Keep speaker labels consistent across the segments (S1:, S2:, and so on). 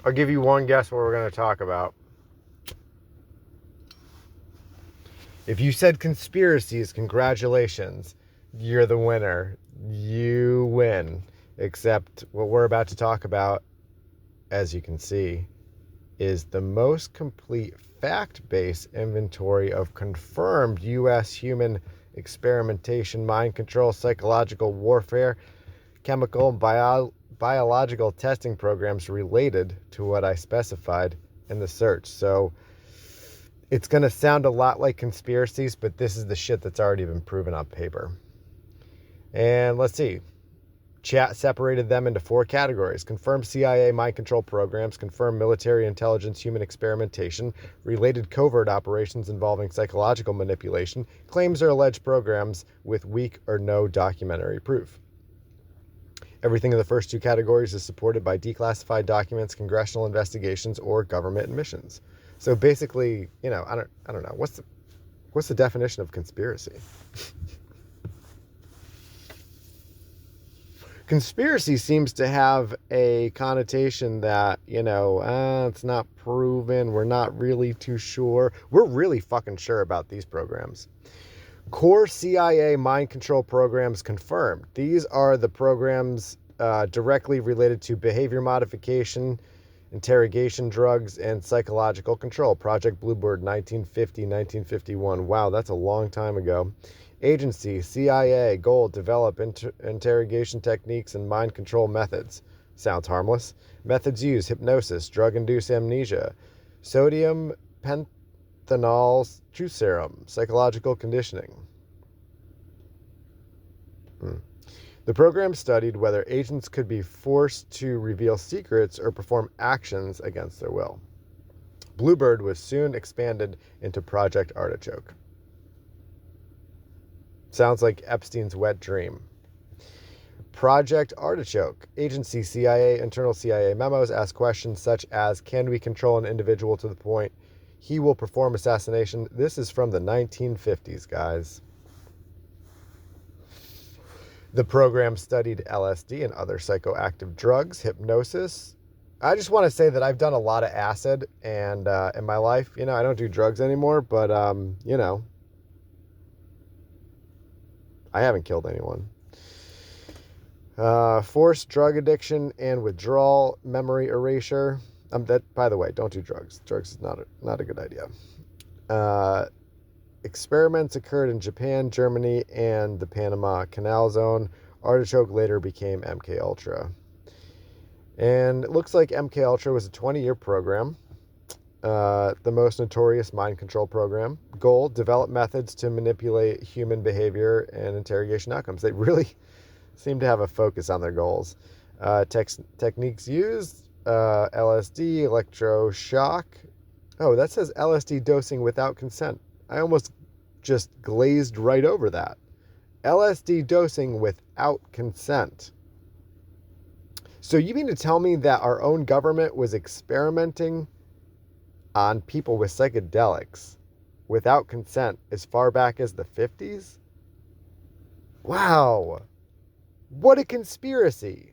S1: I'll give you one guess what we're going to talk about. If you said conspiracies, congratulations. You're the winner. You win. Except what we're about to talk about, as you can see, is the most complete fact-based inventory of confirmed U.S. human experimentation, mind control, psychological warfare, chemical and biological testing programs related to what I specified in the search. So it's going to sound a lot like conspiracies, but this is the shit that's already been proven on paper. And let's see. Chat separated them into 4 categories: confirmed CIA mind control programs, confirmed military intelligence human experimentation, related covert operations involving psychological manipulation, claims or alleged programs with weak or no documentary proof. Everything in the first 2 categories is supported by declassified documents, congressional investigations, or government admissions. So basically, I don't know. What's the definition of conspiracy? Conspiracy seems to have a connotation that, it's not proven. We're not really too sure. We're really fucking sure about these programs. Core CIA mind control programs confirmed. These are the programs directly related to behavior modification, interrogation drugs, and psychological control. Project Bluebird, 1950, 1951. Wow, that's a long time ago. Agency, CIA, goal, develop interrogation techniques and mind control methods. Sounds harmless. Methods used: hypnosis, drug-induced amnesia, sodium pentanol truth serum, psychological conditioning. The program studied whether agents could be forced to reveal secrets or perform actions against their will. Bluebird was soon expanded into Project Artichoke. Sounds like Epstein's wet dream. Project Artichoke. Agency, CIA, internal CIA memos ask questions such as, can we control an individual to the point he will perform assassination? This is from the 1950s, guys. The program studied LSD and other psychoactive drugs, hypnosis. I just want to say that I've done a lot of acid, and in my life, I don't do drugs anymore, but, I haven't killed anyone. Forced drug addiction and withdrawal, memory erasure. By the way, don't do drugs. Drugs is not a good idea. Experiments occurred in Japan, Germany, and the Panama Canal Zone. Artichoke later became MKUltra. And it looks like MKUltra was a 20-year program. The most notorious mind control program. Goal, develop methods to manipulate human behavior and interrogation outcomes. They really seem to have a focus on their goals. Techniques used, LSD, electroshock. Oh, that says LSD dosing without consent. I almost just glazed right over that. LSD dosing without consent. So you mean to tell me that our own government was experimenting on people with psychedelics without consent as far back as the 50s? Wow. What a conspiracy.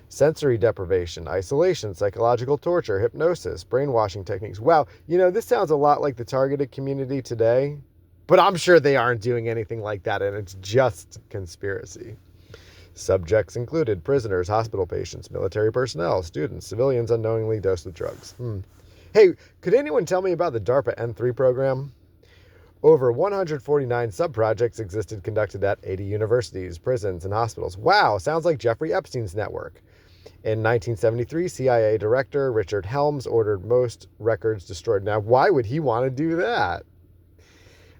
S1: Sensory deprivation, isolation, psychological torture, hypnosis, brainwashing techniques. Wow, this sounds a lot like the targeted community today, but I'm sure they aren't doing anything like that, and it's just conspiracy. Subjects included prisoners, hospital patients, military personnel, students, civilians unknowingly dosed with drugs. Hey, could anyone tell me about the DARPA N3 program? Over 149 sub-projects existed, conducted at 80 universities, prisons, and hospitals. Wow, sounds like Jeffrey Epstein's network. In 1973, CIA Director Richard Helms ordered most records destroyed. Now, why would he want to do that?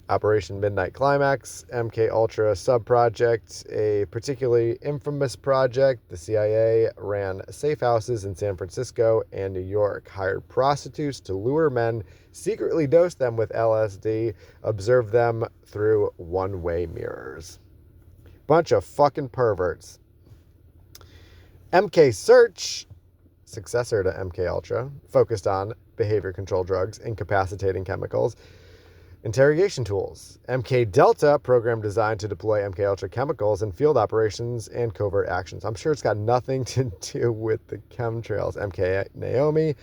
S1: Operation Midnight Climax, MKUltra sub-project, a particularly infamous project. The CIA ran safe houses in San Francisco and New York, hired prostitutes to lure men, secretly dose them with LSD, observe them through one-way mirrors. Bunch of fucking perverts. MK Search, successor to MKUltra, focused on behavior control drugs, incapacitating chemicals. Interrogation tools. MK Delta, program designed to deploy MK Ultra chemicals in field operations and covert actions. I'm sure it's got nothing to do with the chemtrails. MK Naomi,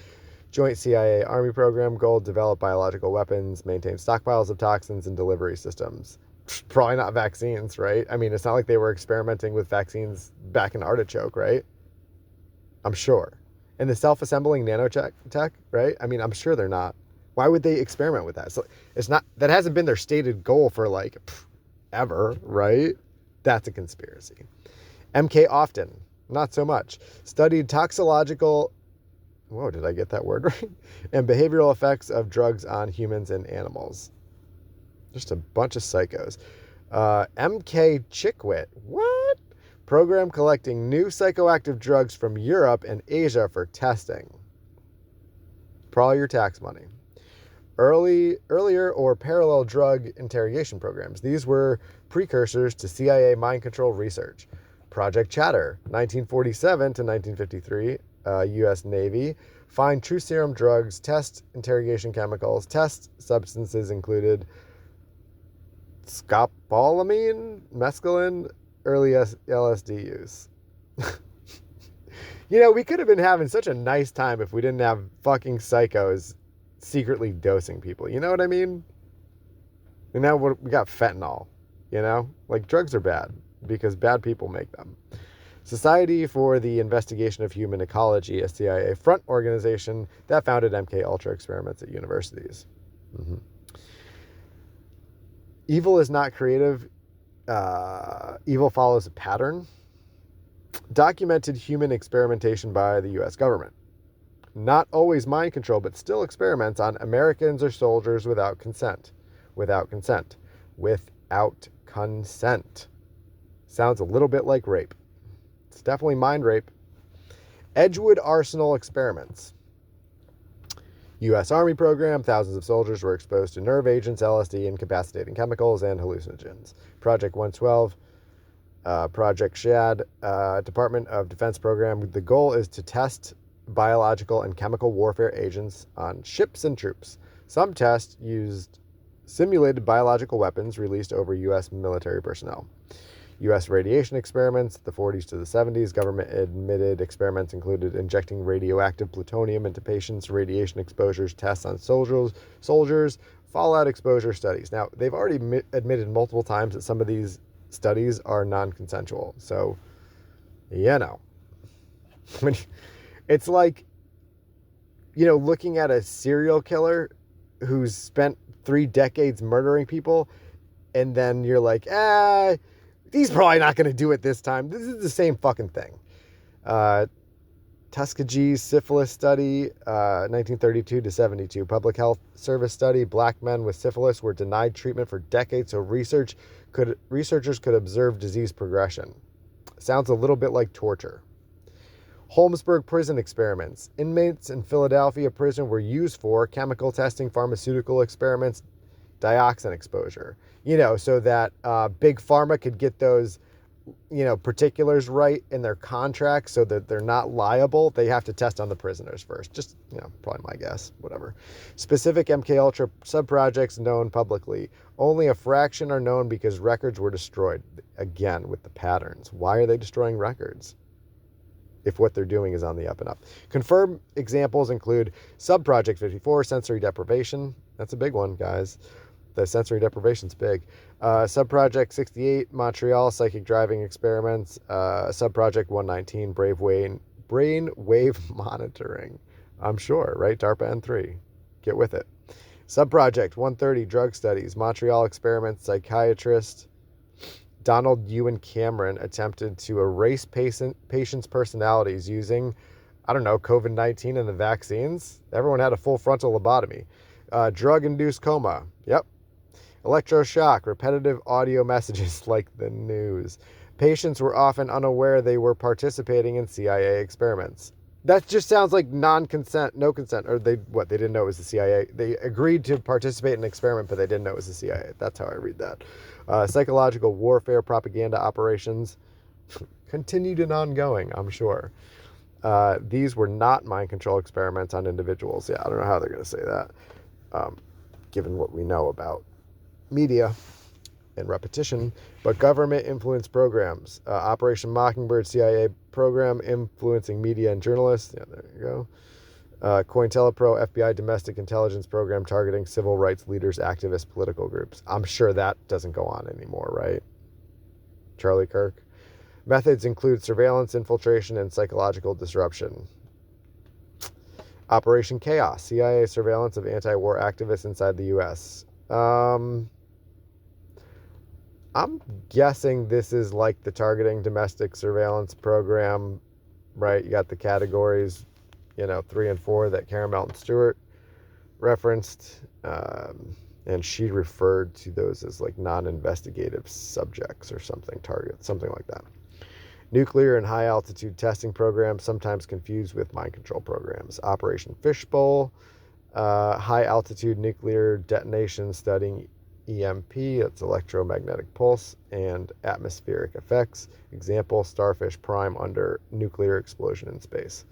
S1: joint CIA Army program, goal, develop biological weapons, maintain stockpiles of toxins and delivery systems. Probably not vaccines, right? I mean, it's not like they were experimenting with vaccines back in Artichoke, right? I'm sure. And the self-assembling nanotech, right? I mean, I'm sure they're not. Why would they experiment with that? So it's not, that hasn't been their stated goal for like ever, right? That's a conspiracy. MK Often, not so much. Studied toxicological, whoa, did I get that word right? And behavioral effects of drugs on humans and animals. Just a bunch of psychos. MK Chickwit, what? Program collecting new psychoactive drugs from Europe and Asia for testing. Probably your tax money. Earlier or parallel drug interrogation programs. These were precursors to CIA mind control research. Project Chatter, 1947 to 1953, U.S. Navy. Find true serum drugs, test interrogation chemicals. Test substances included scopolamine, mescaline, early LSD use. You know, we could have been having such a nice time if we didn't have fucking psychos secretly dosing people. You know what I mean? And now we got fentanyl, you know? Like, drugs are bad because bad people make them. Society for the Investigation of Human Ecology, a CIA front organization that founded MK Ultra experiments at universities. Mm-hmm. Evil is not creative. Evil follows a pattern. Documented human experimentation by the U.S. government. Not always mind control, but still experiments on Americans or soldiers without consent. Without consent. Without consent. Sounds a little bit like rape. It's definitely mind rape. Edgewood Arsenal experiments. U.S. Army program. Thousands of soldiers were exposed to nerve agents, LSD, incapacitating chemicals, and hallucinogens. Project 112. Project Shad. Department of Defense program. The goal is to test biological and chemical warfare agents on ships and troops. Some tests used simulated biological weapons released over U.S. military personnel. U.S. radiation experiments, the 40s to the 70s. Government-admitted experiments included injecting radioactive plutonium into patients, radiation exposures, tests on soldiers, fallout exposure studies. Now, they've already admitted multiple times that some of these studies are non-consensual. So, you know. It's like, you know, looking at a serial killer who's spent 3 decades murdering people, and then you're like, he's probably not going to do it this time. This is the same fucking thing. Tuskegee's syphilis study, 1932 to 72. Public health service study. Black men with syphilis were denied treatment for decades, so researchers could observe disease progression. Sounds a little bit like torture. Holmesburg prison experiments. Inmates in Philadelphia prison were used for chemical testing, pharmaceutical experiments, dioxin exposure. You know, so that big pharma could get those, you know, particulars right in their contracts so that they're not liable. They have to test on the prisoners first. Just, you know, probably my guess, whatever. Specific MK Ultra subprojects known publicly. Only a fraction are known because records were destroyed. Again, with the patterns. Why are they destroying records if what they're doing is on the up and up? Confirmed examples include Subproject 54, sensory deprivation. That's a big one, guys. The sensory deprivation's big. Subproject 68, Montreal psychic driving experiments. Subproject 119, brain wave monitoring. I'm sure, right? DARPA N3. Get with it. Subproject 130, drug studies. Montreal experiments, psychiatrist Donald Ewan Cameron attempted to erase patients' personalities using, I don't know, COVID-19 and the vaccines. Everyone had a full frontal lobotomy. Drug-induced coma. Yep. Electroshock, repetitive audio messages like the news. Patients were often unaware they were participating in CIA experiments. That just sounds like non-consent, no consent, or they didn't know it was the CIA. They agreed to participate in an experiment, but they didn't know it was the CIA. That's how I read that. Psychological warfare propaganda operations continued and ongoing, I'm sure. These were not mind control experiments on individuals. Yeah, I don't know how they're going to say that, given what we know about media and repetition, but government influence programs. Operation Mockingbird, CIA program influencing media and journalists. Yeah, there you go. COINTELPRO, FBI domestic intelligence program targeting civil rights leaders, activists, political groups. I'm sure that doesn't go on anymore, right? Charlie Kirk. Methods include surveillance, infiltration, and psychological disruption. Operation Chaos, CIA surveillance of anti-war activists inside the U.S. I'm guessing this is like the targeting domestic surveillance program, right? You got the categories, 3 and 4 that Karen Melton Stewart referenced, and she referred to those as like non-investigative subjects or something, targets, something like that. Nuclear and high-altitude testing programs, sometimes confused with mind control programs. Operation Fishbowl, high-altitude nuclear detonation studying EMP, that's electromagnetic pulse, and atmospheric effects. Example, Starfish Prime under nuclear explosion in space,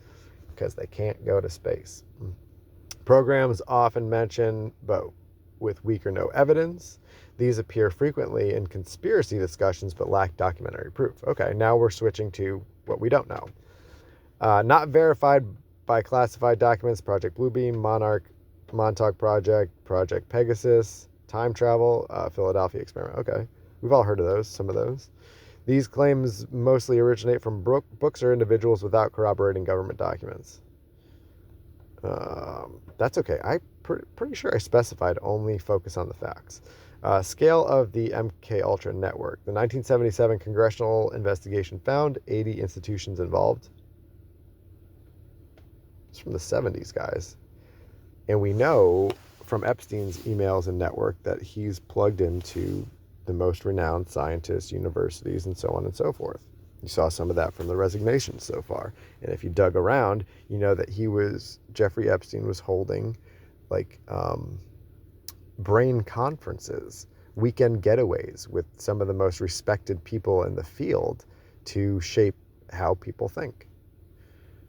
S1: because they can't go to space. Programs often mentioned, but with weak or no evidence. These appear frequently in conspiracy discussions, but lack documentary proof. Okay, now we're switching to what we don't know. Not verified by classified documents, Project Bluebeam, Monarch, Montauk Project, Project Pegasus, Time Travel, Philadelphia Experiment. Okay, we've all heard of those, some of those. These claims mostly originate from books or individuals without corroborating government documents. That's okay. I'm pretty sure I specified only focus on the facts. Scale of the MK Ultra network. The 1977 congressional investigation found 80 institutions involved. It's from the 70s, guys. And we know from Epstein's emails and network that he's plugged into the most renowned scientists, universities, and so on and so forth. You saw some of that from the resignations so far. And if you dug around, you know that Jeffrey Epstein was holding brain conferences, weekend getaways with some of the most respected people in the field to shape how people think.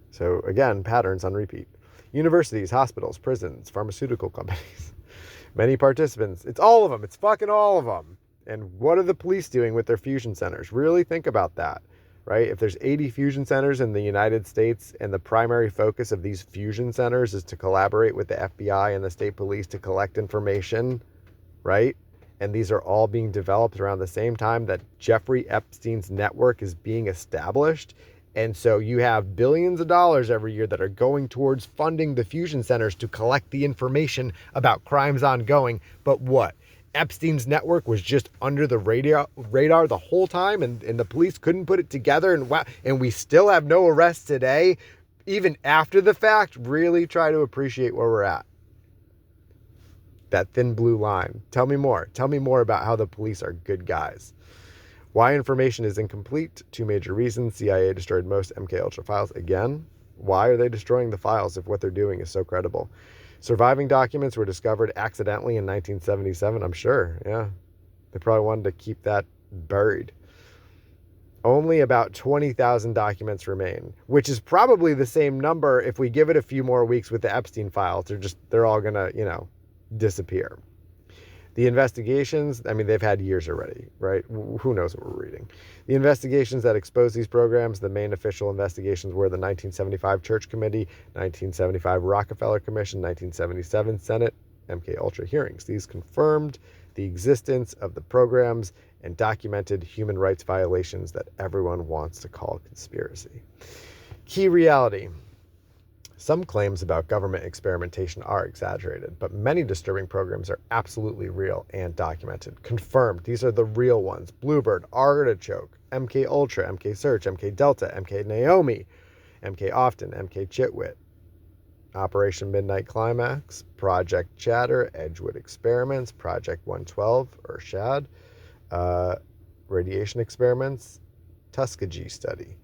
S1: So again, patterns on repeat. Universities, hospitals, prisons, pharmaceutical companies. Many participants. It's all of them. It's fucking all of them. And what are the police doing with their fusion centers? Really think about that, right? If there's 80 fusion centers in the United States and the primary focus of these fusion centers is to collaborate with the FBI and the state police to collect information, right? And these are all being developed around the same time that Jeffrey Epstein's network is being established. And so you have billions of dollars every year that are going towards funding the fusion centers to collect the information about crimes ongoing. But what? Epstein's network was just under the radar the whole time, and the police couldn't put it together, and we still have no arrests today, even after the fact. Really try to appreciate where we're at. That thin blue line. Tell me more. Tell me more about how the police are good guys. Why information is incomplete. 2 major reasons. CIA destroyed most MKUltra files. Again, why are they destroying the files if what they're doing is so credible? Surviving documents were discovered accidentally in 1977, I'm sure. Yeah. They probably wanted to keep that buried. Only about 20,000 documents remain, which is probably the same number if we give it a few more weeks with the Epstein files. They're all going to, disappear. The investigations, they've had years already, right? Who knows what we're reading? The investigations that expose these programs, the main official investigations were the 1975 Church Committee, 1975 Rockefeller Commission, 1977 Senate, MKUltra hearings. These confirmed the existence of the programs and documented human rights violations that everyone wants to call conspiracy. Key reality. Some claims about government experimentation are exaggerated, but many disturbing programs are absolutely real and documented. Confirmed. These are the real ones. Bluebird, Artichoke, MKUltra, MK Search, MK Delta, MK Naomi, MK Often, MK Chitwit, Operation Midnight Climax, Project Chatter, Edgewood Experiments, Project 112, or SHAD, Radiation Experiments, Tuskegee Study.